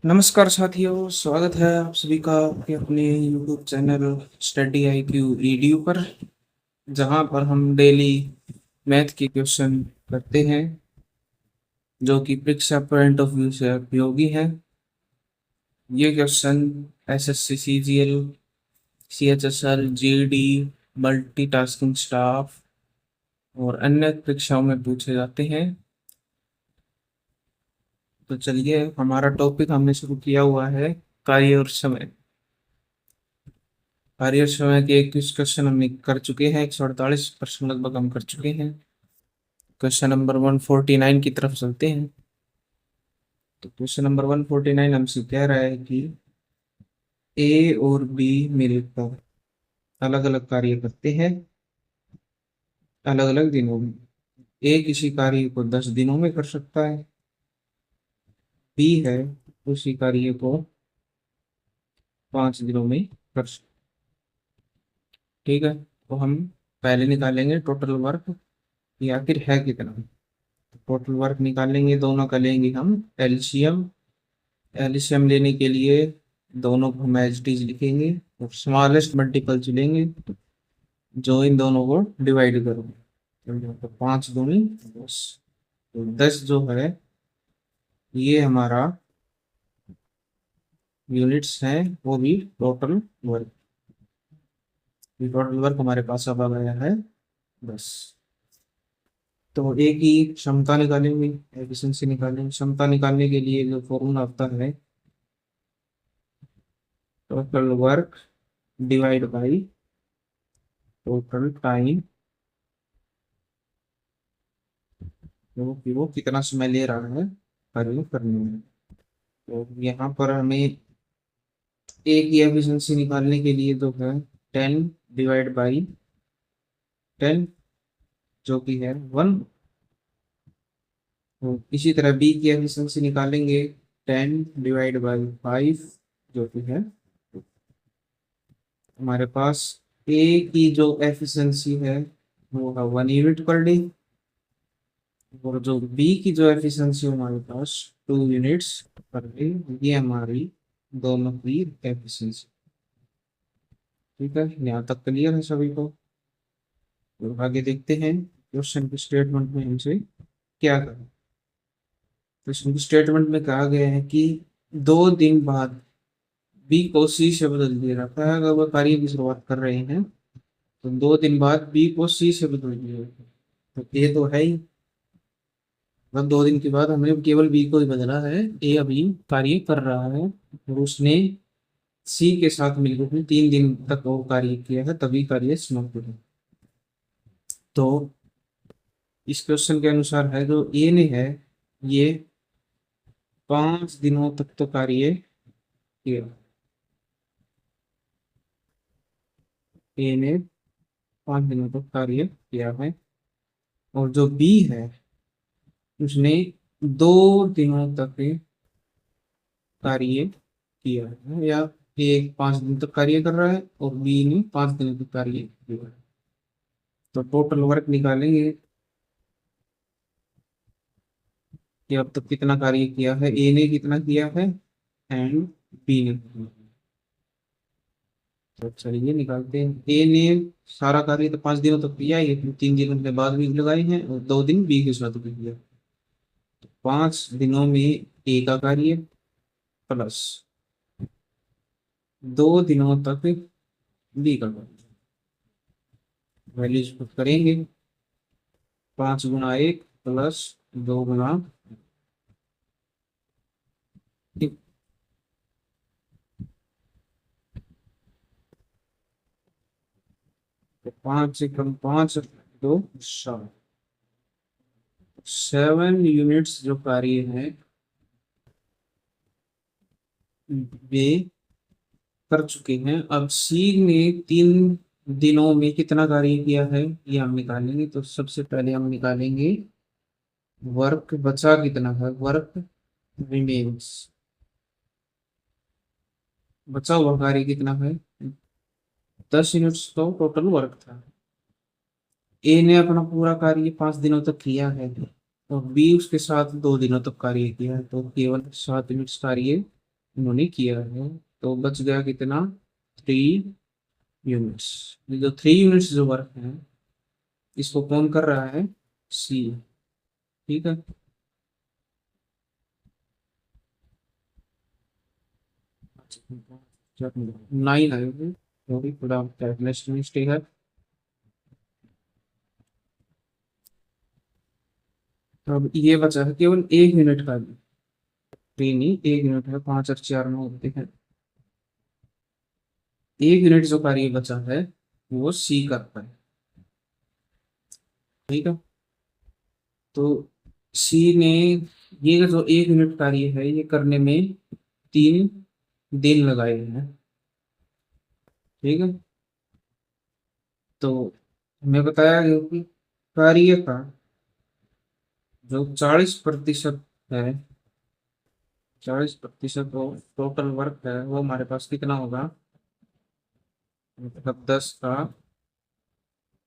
नमस्कार साथियों, स्वागत है आप सभी का आपके अपने YouTube चैनल स्टडी IQ रीडियो पर, जहां पर हम डेली मैथ के क्वेश्चन करते हैं जो कि परीक्षा पॉइंट ऑफ व्यू से उपयोगी है। ये question SSC CGL CHSL GD multitasking staff और अन्य परीक्षाओं में पूछे जाते हैं। तो चलिए, हमारा टॉपिक हमने शुरू किया हुआ है कार्य और समय। कार्य समय के 21 क्वेश्चन हमने कर चुके हैं, 148% लगभग हम कर चुके हैं। क्वेश्चन नंबर 149 की तरफ चलते हैं। तो क्वेश्चन नंबर 149 हमसे कह रहा है कि ए और बी मिलकर अलग अलग कार्य करते हैं अलग अलग दिनों में। ए किसी कार्य को 10 दिनों में कर सकता है, बी है उसी कार्य को 5 दिनों में कर सकता है। ठीक है, तो हम पहले निकालेंगे टोटल वर्क, ये आखिर है कितना। टोटल वर्क निकालेंगे, दोनों का लेंगे हम एलसीएम। एलसीएम लेने के लिए दोनों को हम एज टीज लिखेंगे और स्मॉलेस्ट मल्टीपल चुनेंगे जो इन दोनों को डिवाइड करो। तो 5 दूनी 10। तो 10 जो है ये हमारा यूनिट्स हैं, वो भी टोटल वर्क। ये टोटल वर्क हमारे पास अब आ गया है 10। तो एक ही क्षमता निकालेंगे, एफिशिएंसी निकालेंगे। क्षमता निकालने के लिए जो फॉर्मूला आता है, total work divide by total time, कि वो कितना समय ले रहा है कार्य करने में। तो यहाँ पर हमें एक की एफिशिएंसी निकालने के लिए तो है 10 डिवाइड बाई 10, जो कि है 1। तो इसी तरह बी की एफिशिएंसी निकालेंगे 10 डिवाइड बाई 5, जो कि है हमारे पास ए की जो एफिशिएंसी है वो है 1 यूनिट पर डे, और जो बी की जो एफिशिएंसी हमारे पास 2 यूनिट्स पर डे। ये हमारी दोनों की एफिशिएंसी। ठीक है, यहाँ तक क्लियर है सभी को। तो आगे देखते हैं क्वेश्चन के स्टेटमेंट में हमसे क्या कहा। क्वेश्चन के स्टेटमेंट में कहा गया है कि 2 दिन बाद बी को सी से बदल दिया जाता है। अगर वह कार्य की शुरुआत कर रहे हैं तो 2 दिन बाद बी को सी से बदल दिया जाता है। तो ये तो है ही, मतलब 2 दिन के बाद हमने केवल बी को ही बदला है। ए अभी कार्य कर रहा है और उसने सी के साथ मिलकर 3 दिन तक वो कार्य किया है, तभी कार्य समाप्त हुआ। तो इस क्वेश्चन के अनुसार है जो ए ने है, ये 5 दिनों तक तो कार्य किया। ए ने 5 दिनों तक कार्य किया है, और जो बी है उसने 2 दिनों तक कार्य किया है, या ए 5 दिन तक कार्य कर रहा है और बी ने 5 दिनों तक कार्य किया है। तो टोटल वर्क निकालेंगे कि अब तक कितना कार्य किया है, ए ने कितना किया है एंड बी ने कितना किया है। तो चलिए निकालते हैं। ए ने सारा कार्य तो 5 दिनों तक किया है, 3 दिनों के बाद भी लगाए हैं और 2 दिन बी के साथ भी किया। 5 दिनों में ए का कार्य प्लस 2 दिनों तक बी का कार्य, वैल्यूज पुट करेंगे। 5 गुना 1 प्लस 2 गुना 1। 5 से कम 5, 2 7। 7 यूनिट्स जो कार्य है वे कर चुके हैं। अब सी ने 3 दिनों में कितना कार्य किया है ये हम निकालेंगे। तो सबसे पहले हम निकालेंगे वर्क बचा कितना है, वर्क रिमेन्स, बचा हुआ कार्य कितना है। 10 यूनिट्स तो टोटल वर्क था। ए ने अपना पूरा कार्य 5 दिनों तक किया है और बी उसके साथ 2 दिनों तक कार्य किया है, तो केवल 7 यूनिट्स कार्य उन्होंने किया है। तो बच गया कितना, 3 यूनिट्स। ये जो 3 यूनिट्स जो वर्क है इसको कौन कर रहा है, सी। ठीक है, 9 आएगी, थोड़ी थोड़ा कैलकुलेशन मिस्टेक है। तो अब ये बचा है केवल 1 यूनिट का भी, 3 नहीं 1 यूनिट है, 5 और 4 में होते हैं। 1 यूनिट जो कार्य बचा है वो सी करता है। ठीक है, तो सी ने ये जो 1 यूनिट कार्य है ये करने में 3 दिन लगाए हैं। ठीक है, तो हमें बताया गया कि कार्य का जो 40% है, 40% वो टोटल वर्क है, वो हमारे पास कितना होगा, मतलब 10 का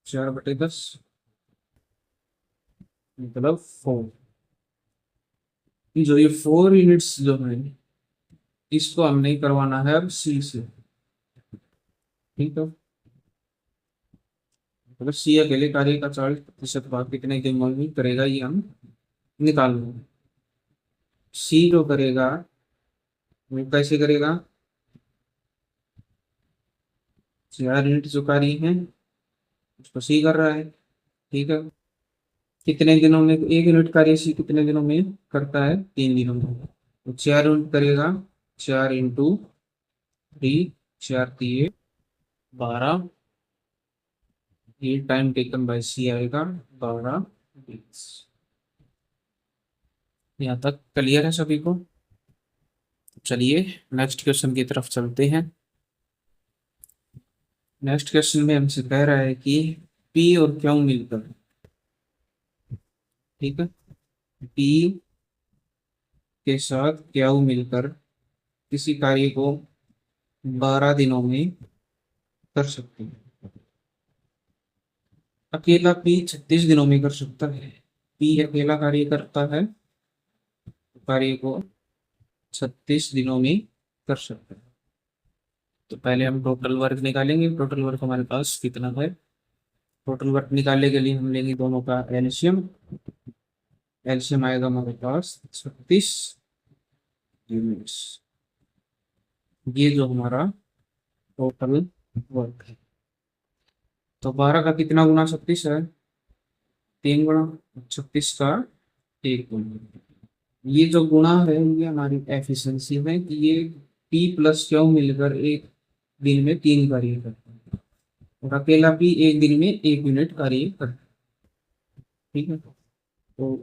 4/10, मतलब 4। जो ये 4 यूनिट्स जो है इसको हमने करवाना है अब सी से। ठीक है, मतलब सी अकेले कार्य का 40% भाग कितने दिन में करेगा ये हम निकाल लेंगे। सी जो करेगा वो कैसे करेगा, 4 यूनिट जो कार्य है उसको सी कर रहा है। ठीक है, कितने दिनों में 1 यूनिट कार्य सी कितने दिनों में करता है, 3 दिनों में। तो 4 यूनिट करेगा, 4 × 3, 4×3 = 12। ये टाइम टेकन बाय सी आएगा 12 यहाँ तक क्लियर है सभी को। चलिए नेक्स्ट क्वेश्चन की तरफ चलते हैं। नेक्स्ट क्वेश्चन में हमसे कह रहा है कि पी और क्यू मिलकर, ठीक है, पी के साथ क्यू मिलकर किसी कार्य को 12 दिनों में कर सकते हैं। अकेला पी 36 दिनों में कर सकता है। पी अकेला कार्य करता है, कार्य को 36 दिनों में कर सकते हैं। तो पहले हम टोटल वर्क निकालेंगे। टोटल वर्क हमारे पास कितना है, टोटल वर्क निकालने के लिए हम लेंगे दोनों का एलसीएम। एलसीएम आएगा हमारे पास 36 यूनिट्स। ये जो हमारा टोटल वर्क है, तो 12 का कितना गुना 36 है, 3 गुना, 36 का 1 गुना। ये जो गुणा है ये हमारी एफिशिएंसी है कि ये पी प्लस क्यू मिलकर एक दिन में 3 कार्य करते हैं और अकेला पी एक दिन में 1 यूनिट कार्य करता है। ठीक है, तो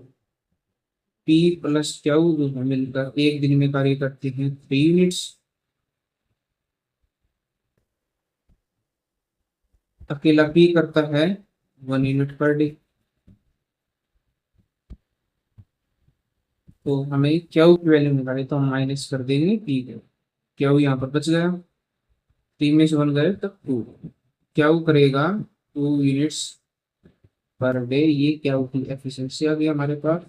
पी प्लस क्यू जो है मिलकर एक दिन में कार्य करते हैं 3 यूनिट्स। अकेला पी करता है 1 यूनिट पर डे। तो हमें क्यू की वैल्यू निकाली तो हम माइनस कर देंगे पी को। क्यू यहाँ पर बच गया, 3 में से 1 गए तो 2। क्यू करेगा 2 यूनिट्स पर डे। ये क्यू की एफिशिएंसी आ गई हमारे पास।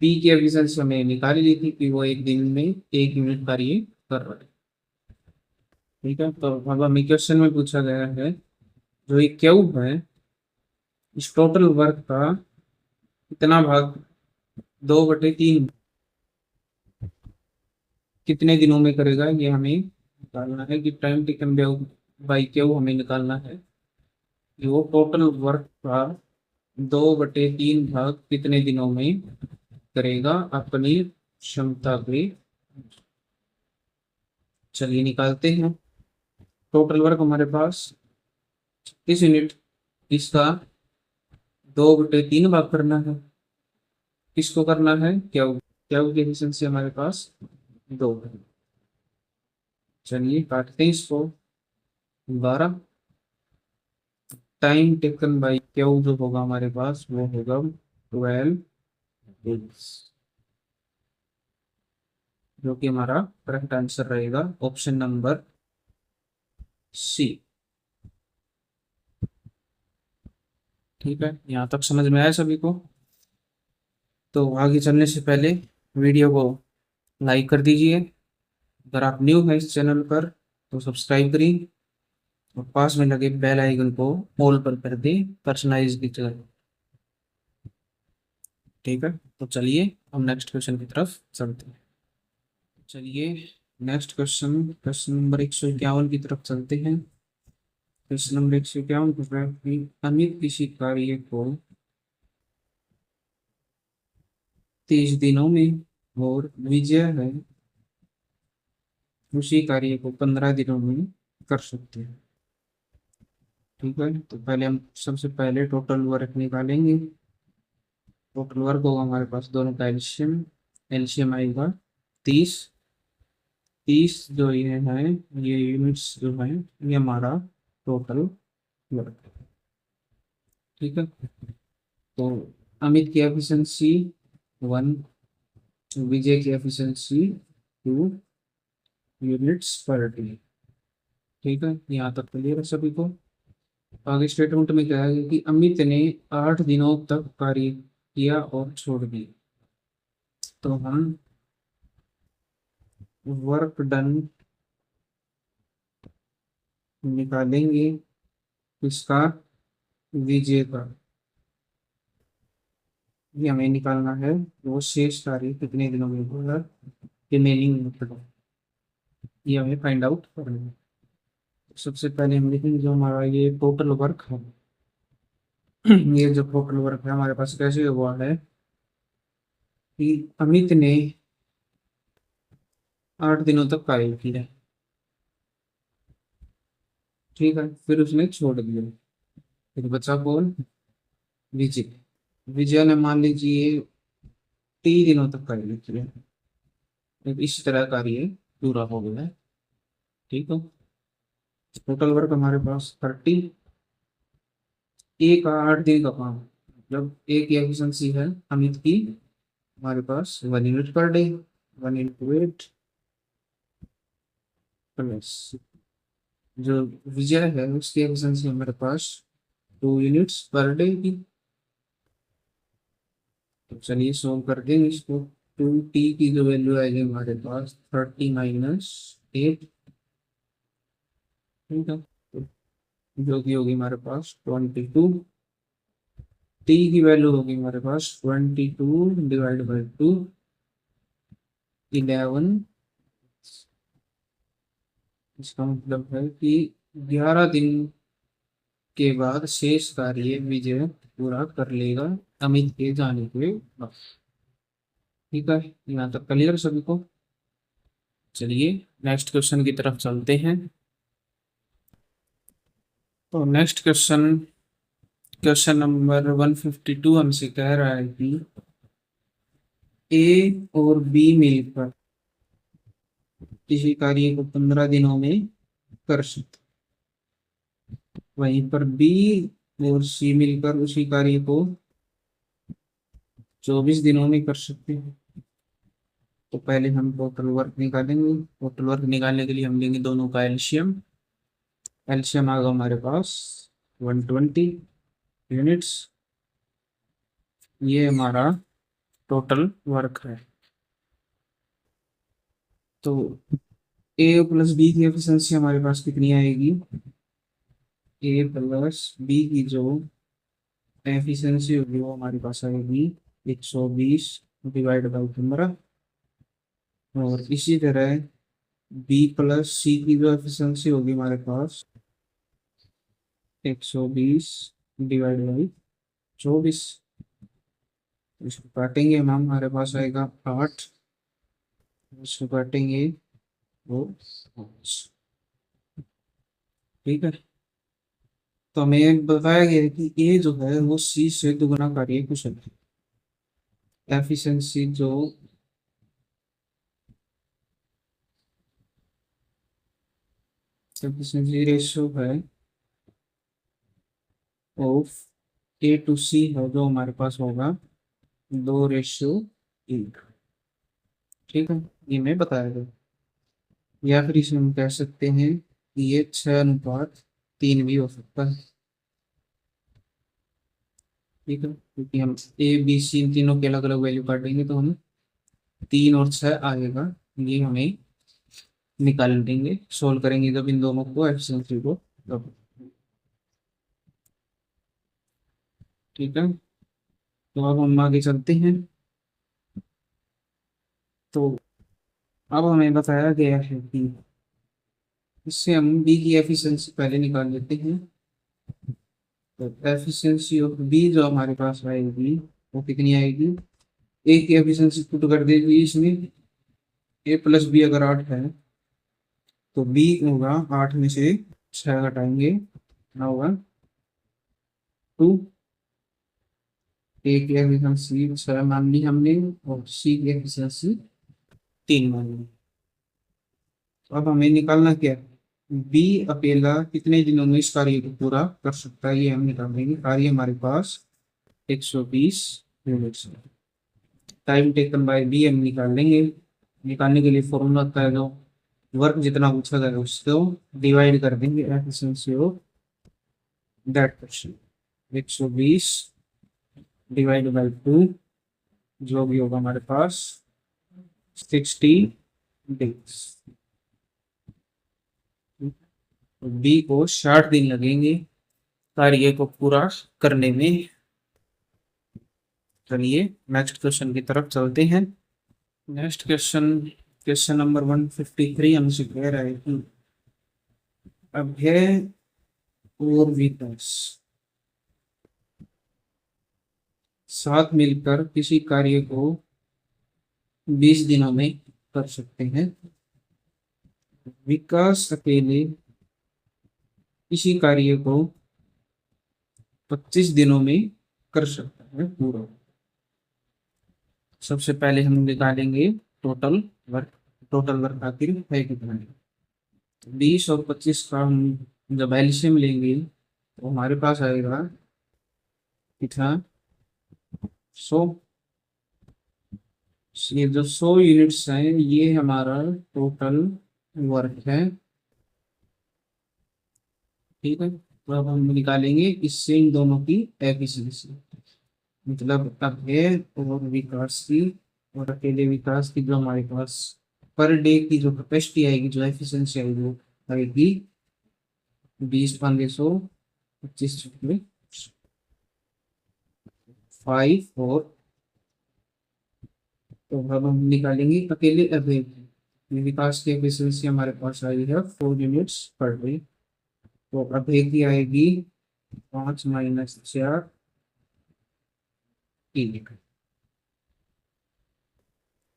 पी की एफिशिएंसी हमें निकाली ली थी कि वो एक दिन में 1 यूनिट कार्य कर रहा है। ठीक है, तो अब हमें क्वेश्चन में पूछा गया है जो ये क्यू है इस टोटल वर्क का कितना भाग, 2/3 कितने दिनों में करेगा, ये हमें निकालना है। कि टाइम टेकन बाई क्यू हमें निकालना है कि वो टोटल वर्क का 2/3 भाग कितने दिनों में करेगा अपनी क्षमता पे। चलिए निकालते हैं। टोटल वर्क हमारे पास 36 यूनिट, इसका 2/3 भाग करना है। किसको करना है, क्या क्या की एफिशिएंसी हमारे पास 2 है। चलिए काटते हैं इसको, 12। टाइम टेकन बाई क्यू जो होगा हमारे पास वो होगा 12 जो कि हमारा करेक्ट आंसर रहेगा ऑप्शन नंबर सी। ठीक है, यहाँ तक समझ में आया सभी को। तो आगे चलने से पहले वीडियो को लाइक कर दीजिए। अगर आप न्यू हैं इस चैनल पर तो सब्सक्राइब करिए और पास में लगे बेल आइकन को ऑल पर कर दें पर्सनलाइज की तरह। ठीक है, तो चलिए हम नेक्स्ट क्वेश्चन की तरफ चलते हैं। चलिए नेक्स्ट क्वेश्चन, क्वेश्चन नंबर 151 की तरफ चलते हैं। क्वेश्चन नंबर 151 पूछ रहा है कि अमित किसी कार्य को 30 दिनों में और विजय है उसी कार्य को 15 दिनों में कर सकते हैं। ठीक है, तो पहले हम सबसे पहले टोटल वर्क निकालेंगे। टोटल वर्क होगा हमारे पास दोनों का एलसीएम। एलसीएम आएगा 30। 30 जो ये है, ये यूनिट्स जो है, ये हमारा टोटल वर्क है। ठीक है, तो अमित की एफिशिएंसी 1, विजय की एफिशिएंसी 2 यूनिट्स पर डे। ठीक है, यहाँ तक क्लियर है सभी को। आगे स्टेटमेंट में क्या है कि अमित ने 8 दिनों तक कार्य किया और छोड़ दिया। तो हम वर्क डन निकालेंगे इसका, विजय का। ये हमें निकालना है वो शेष कार्य कितने दिनों में होगा, रिमेनिंग मतलब, ये हमें फाइंड आउट करना है। सबसे पहले हम लिखेंगे जो हमारा ये टोटल वर्क है। ये जो टोटल वर्क है हमारे पास कैसे हुआ है कि अमित ने 8 दिनों तक कार्य किया। ठीक है, फिर उसने छोड़ दिया। फिर बचा कौन, विजय। विजय ने मान लीजिए 30 दिनों तक कार्य किया। एक इसी तरह कार्य पूरा हो गया है। ठीक है, टोटल वर्क हमारे पास 30। एक 8 दिन का काम, मतलब एक एफिशिएंसी है अमित की हमारे पास 1 unit per day. 1 into 8 plus जो विजय है उसकी एफिशिएंसी हमारे पास 2 यूनिट्स पर डे की। तो चलिए सोल्व कर देंगे इसको। 2t की जो वैल्यू आएगी हमारे पास 30 - 8। ठीक है, तो जो की होगी हमारे पास 22। टी की वैल्यू होगी हमारे पास 22 ÷ 2, 11। इसका मतलब है कि 11 दिन के बाद शेष कार्य विजय पूरा कर लेगा अमित के जाने के बाद। ठीक है, यहाँ तक क्लियर सभी को। चलिए नेक्स्ट क्वेश्चन की तरफ चलते हैं। तो नेक्स्ट क्वेश्चन, क्वेश्चन नंबर 152 हमसे कह रहा है कि ए और बी मिलकर किसी कार्य को 15 दिनों में कर सकते, वहीं पर बी और सी मिलकर उसी कार्य को 24 दिनों में कर सकते हैं। तो पहले हम टोटल वर्क निकालेंगे। टोटल वर्क निकालने के लिए हम लेंगे दोनों का एलसीएम। एलसीएम आ गया हमारे पास 120 यूनिट्स। ये हमारा टोटल वर्क है। तो ए प्लस बी की एफिशिएंसी हमारे पास कितनी आएगी, ए प्लस बी की जो एफिशिएंसी होगी वो हमारे पास आएगी 120 ÷ 15। और इसी तरह बी प्लस सी की जो एफिशिएंसी होगी हमारे पास 120 ÷ 24। इसको काटेंगे हम, हमारे पास आएगा 8। इसको काटेंगे वो 5। ठीक है, तो हमें बताया गया है कि ए जो है वो सी से दुगुना कार्य कुशल है। एफिशिएंसी जो एफिशिएंसी रेशियो है ऑफ A to C है जो हमारे पास होगा 2:1। ठीक है, ये मैं बताया गया। या फिर इसे हम कह सकते हैं कि ये 6:3 भी हो सकता है। ठीक है, क्योंकि हम ए बी सी इन तीनों के अलग अलग वैल्यू काटेंगे तो हमें 3 और 6 आएगा, ये हमें निकाल देंगे, सोल्व करेंगे जब इन दोनों को एफिशिएंसी को, तब। ठीक है, तो अब हम आगे चलते हैं। तो अब हमें बताया गया है कि इससे हम बी की एफिशिएंसी पहले निकाल लेते हैं। तो एफिशिएंसी ऑफ बी जो हमारे पास आएगी वो कितनी आएगी, ए की एफिशिएंसी पुट कर देगी इसमें, ए प्लस बी अगर 8 है तो बी होगा 8 में से 6 घटाएंगे, कितना होगा 2। ए की एफिशिएंसी 6 मान ली हमने और सी की एफिशिएंसी 3 मान ली। तो अब हमें निकालना क्या है, बी अकेला कितने दिनों में इस कार्य को पूरा कर सकता है, ये हम निकाल देंगे। कार्य हमारे पास 120 यूनिट्स है। टाइम टेकन बाय बी हम निकाल लेंगे। निकालने के लिए फॉर्मूला होता है, जो वर्क जितना पूछा जाएगा उसको डिवाइड कर देंगे efficiency of that person. 120 divide by 2 जो भी होगा हमारे पास 60 डेज। बी को 60 दिन लगेंगे कार्य को पूरा करने में। चलिए नेक्स्ट क्वेश्चन की तरफ चलते हैं। नेक्स्ट क्वेश्चन, क्वेश्चन नंबर 153 हमसे कह रहा है कि अभय और विकास साथ मिलकर किसी कार्य को 20 दिनों में कर सकते हैं। विकास अकेले किसी कार्य को 25 दिनों में कर सकता है पूरा। सबसे पहले हम निकालेंगे टोटल वर्क। टोटल वर्क आखिर है कितना है, 20 और 25 का हम जब एलसीएम लेंगे तो हमारे पास आएगा कितना 100। ये जो 100 यूनिट्स हैं ये हमारा टोटल वर्क है। ठीक है, तो अब हम निकालेंगे इससे इन दोनों की एफिशिएंसी, मतलब अभय और विकास की और अकेले विकास की जो हमारे पास पर डे की जो कैपेसिटी आएगी, जो एफिशिएंसी आएगी वो आएगी 20/100, 5 और। तो अब हम निकालेंगे अकेले अभय की। विकास की एफिशिएंसी हमारे पास आई है 4 यूनिट्स पर डे, तो अभय की आएगी 5 - 4 यूनिट।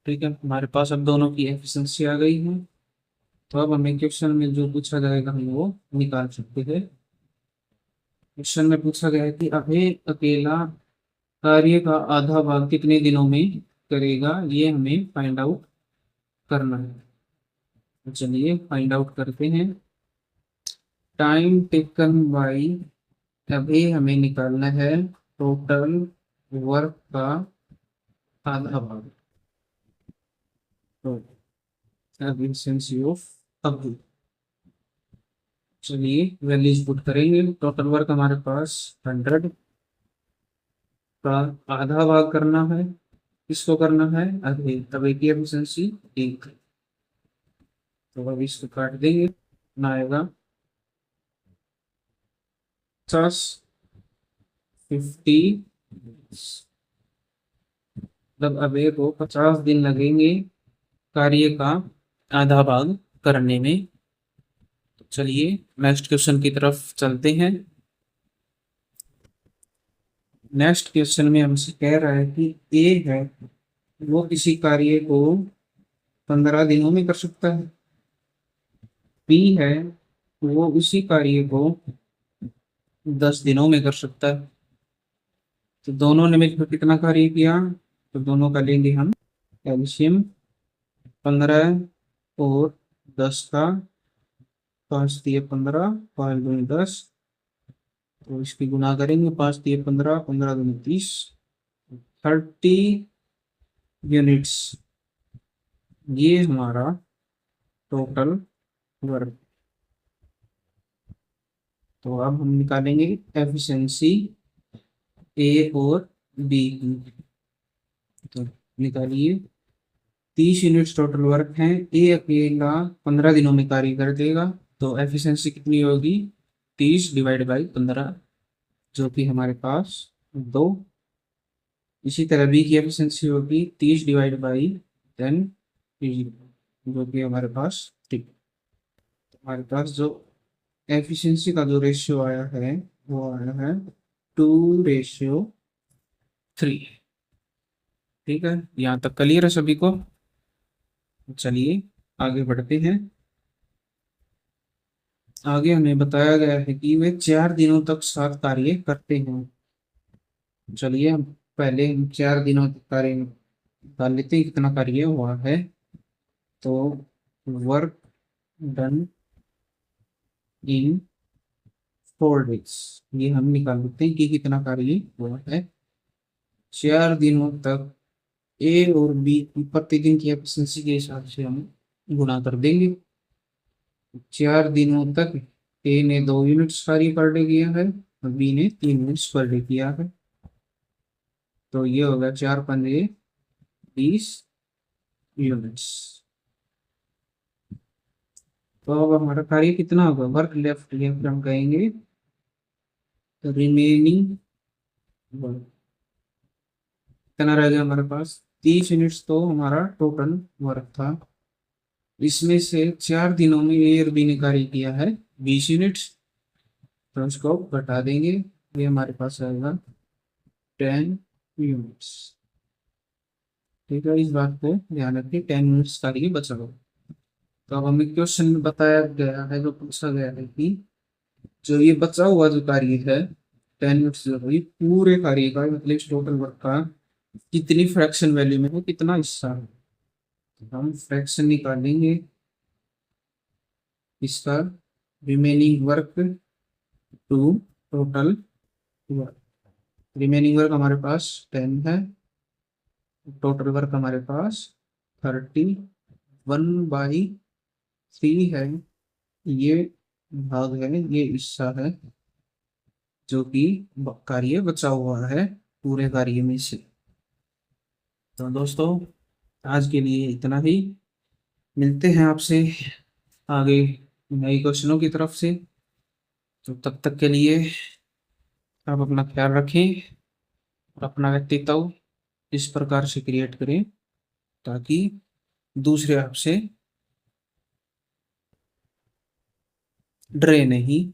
ठीक है, हमारे पास अब दोनों की एफिशिएंसी आ गई है। तो अब हमें क्वेश्चन में जो पूछा जाएगा हम वो निकाल सकते हैं। क्वेश्चन में पूछा गया है कि अभय अकेला कार्य का आधा भाग कितने दिनों में करेगा, ये हमें फाइंड आउट करना है। तो चलिए फाइंड आउट करते हैं। टाइम टेकन बाय अभय हमें निकालना है टोटल वर्क का आधा भाग। तो एफिशिएंसी ऑफ अभय, चलिए वैल्यूज पुट करेंगे। टोटल वर्क हमारे पास 100 का आधा भाग करना है, किसको करना है, अभय। अभय की एफिशिएंसी 1। तो अब इसको काट देंगे, ना आएगा 50, 50, मतलब अभय को 50 दिन लगेंगे कार्य का आधा भाग करने में। तो चलिए नेक्स्ट क्वेश्चन की तरफ चलते हैं। नेक्स्ट क्वेश्चन में हमसे कह रहा है कि ए है वो किसी कार्य को 15 दिनों में कर सकता है, बी है वो उसी कार्य को 10 दिनों में कर सकता है। तो दोनों ने मिलकर कितना कार्य किया, तो दोनों का लेंगे हम एलसीएम। 15 और 10 का, 5×3 = 15, 5×2 = 10, तो इसकी गुना करेंगे, 5×3 = 15, 15×2 = 30, 30 यूनिट्स ये हमारा टोटल वर्क। तो अब हम निकालेंगे एफिशिएंसी ए और बी की। तो निकालिए 30 यूनिट्स टोटल वर्क है, ए अकेला 15 दिनों में कार्य कर देगा, तो एफिशिएंसी कितनी होगी 30 डिवाइड बाई 15, जो कि हमारे पास 2। इसी तरह बी की एफिशिएंसी होगी 30 डिवाइड बाई 10, जो कि हमारे पास 3। हमारे पास जो एफिशिएंसी का जो रेशियो आया है वो आया है 2:3। ठीक है, यहाँ तक क्लियर है सभी को। चलिए आगे बढ़ते हैं। आगे हमें बताया गया है कि वे 4 दिनों तक साथ कार्य करते हैं। चलिए हम पहले 4 दिनों तक कार्य निकाल लेते हैं, कितना कार्य हुआ है। तो वर्क डन इन 4 days, ये हम निकाल लेते हैं कि कितना कार्य हुआ है। 4 दिनों तक ए और बी प्रतिदिन की एफिशिएंसी के हिसाब से हम गुणा कर देंगे। 4 दिनों तक ए ने 2 यूनिट्स कार्य पर डे किया है और बी ने 3 यूनिट्स पर डे किया है, तो ये होगा 4×5 20 यूनिट्स। तो अब हमारा कार्य कितना होगा, वर्क लेफ्ट लेफ्ट हम कहेंगे रिमेनिंग वर्क कितना रह गया हमारे पास 30 यूनिट्स, तो हमारा टोटल वर्क था। इसमें से 4 दिनों में ए और बी ने कार्य किया है 20 यूनिट्स, तो उसको घटा देंगे, ये हमारे पास आएगा 10 यूनिट्स। ठीक है, इस बात को ध्यान रखिए, 10 यूनिट्स कार्य बचा हुआ। तो अब हमें क्वेश्चन में बताया गया है, जो पूछा गया है कि जो ये बचा हुआ जो कार्य है 10 यूनिट्स, जो ये पूरे कार्य का मतलब इस टोटल वर्क का कितनी फ्रैक्शन वैल्यू में है, कितना हिस्सा है। तो हम फ्रैक्शन निकालेंगे इसका, remaining work to total work. Remaining work हमारे पास 10 है, टोटल वर्क हमारे पास 31/3 है। ये भाग है, ये हिस्सा है जो कि कार्य बचा हुआ है पूरे कार्य में से। तो दोस्तों आज के लिए इतना ही, मिलते हैं आपसे आगे नए क्वेश्चनों की तरफ से। तो तब तक के लिए आप अपना ख्याल रखें और अपना व्यक्तित्व इस प्रकार से क्रिएट करें ताकि दूसरे आपसे डरे नहीं।